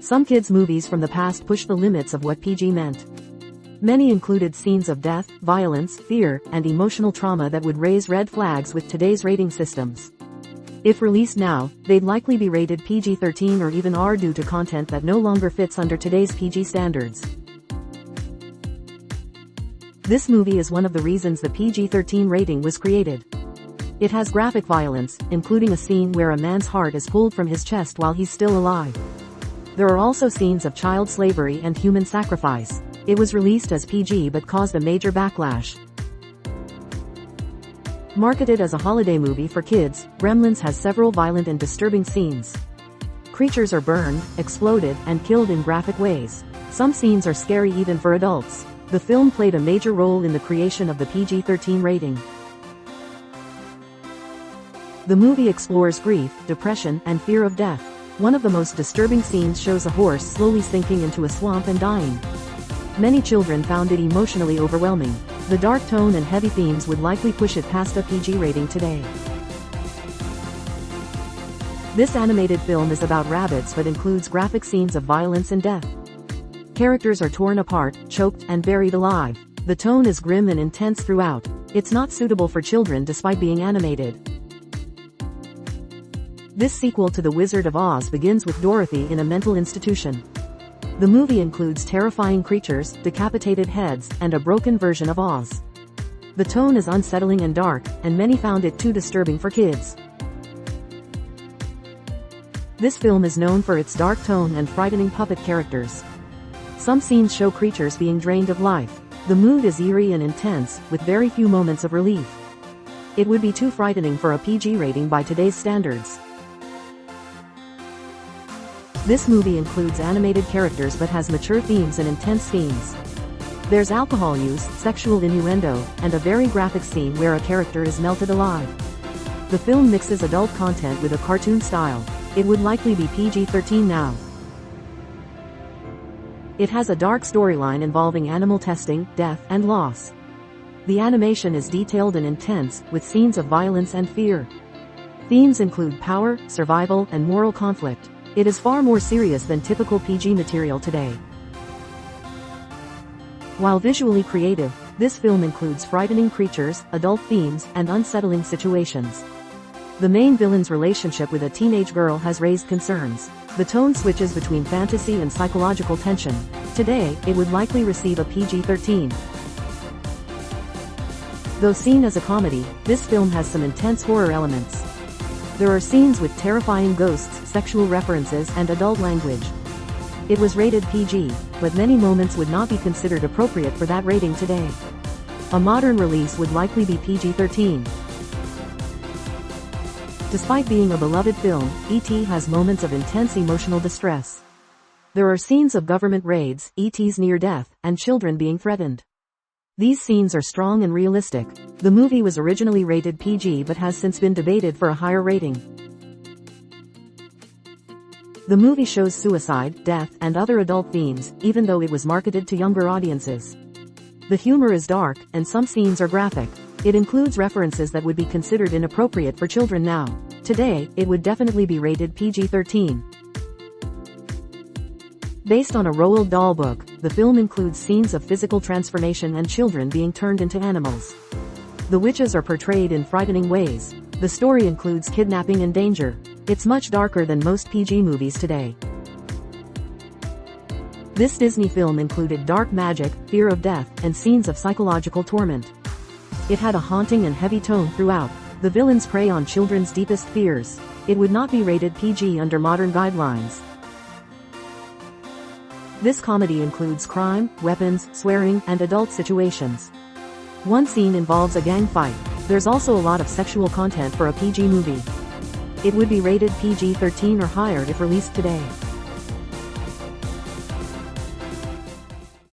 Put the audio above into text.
Some kids' movies from the past pushed the limits of what PG meant. Many included scenes of death, violence, fear, and emotional trauma that would raise red flags with today's rating systems. If released now, they'd likely be rated PG-13 or even R due to content that no longer fits under today's PG standards. This movie is one of the reasons the PG-13 rating was created. It has graphic violence, including a scene where a man's heart is pulled from his chest while he's still alive. There are also scenes of child slavery and human sacrifice. It was released as PG but caused a major backlash. Marketed as a holiday movie for kids, Gremlins has several violent and disturbing scenes. Creatures are burned, exploded, and killed in graphic ways. Some scenes are scary even for adults. The film played a major role in the creation of the PG-13 rating. The movie explores grief, depression, and fear of death. One of the most disturbing scenes shows a horse slowly sinking into a swamp and dying. Many children found it emotionally overwhelming. The dark tone and heavy themes would likely push it past a PG rating today. This animated film is about rabbits but includes graphic scenes of violence and death. Characters are torn apart, choked, and buried alive. The tone is grim and intense throughout. It's not suitable for children despite being animated. This sequel to The Wizard of Oz begins with Dorothy in a mental institution. The movie includes terrifying creatures, decapitated heads, and a broken version of Oz. The tone is unsettling and dark, and many found it too disturbing for kids. This film is known for its dark tone and frightening puppet characters. Some scenes show creatures being drained of life. The mood is eerie and intense, with very few moments of relief. It would be too frightening for a PG rating by today's standards. This movie includes animated characters but has mature themes and intense scenes. There's alcohol use, sexual innuendo, and a very graphic scene where a character is melted alive. The film mixes adult content with a cartoon style. It would likely be PG-13 now. It has a dark storyline involving animal testing, death, and loss. The animation is detailed and intense, with scenes of violence and fear. Themes include power, survival, and moral conflict. It is far more serious than typical PG material today. While visually creative, this film includes frightening creatures, adult themes, and unsettling situations. The main villain's relationship with a teenage girl has raised concerns. The tone switches between fantasy and psychological tension. Today, it would likely receive a PG-13. Though seen as a comedy, this film has some intense horror elements. There are scenes with terrifying ghosts, sexual references, and adult language. It was rated PG, but many moments would not be considered appropriate for that rating today. A modern release would likely be PG-13. Despite being a beloved film, E.T. has moments of intense emotional distress. There are scenes of government raids, E.T.'s near death, and children being threatened. These scenes are strong and realistic. The movie was originally rated PG but has since been debated for a higher rating. The movie shows suicide, death, and other adult themes, even though it was marketed to younger audiences. The humor is dark, and some scenes are graphic. It includes references that would be considered inappropriate for children now. Today, it would definitely be rated PG-13. Based on a Roald Dahl book, the film includes scenes of physical transformation and children being turned into animals. The witches are portrayed in frightening ways. The story includes kidnapping and danger. It's much darker than most PG movies today. This Disney film included dark magic, fear of death, and scenes of psychological torment. It had a haunting and heavy tone throughout. The villains prey on children's deepest fears. It would not be rated PG under modern guidelines. This comedy includes crime, weapons, swearing, and adult situations. One scene involves a gang fight. There's also a lot of sexual content for a PG movie. It would be rated PG-13 or higher if released today.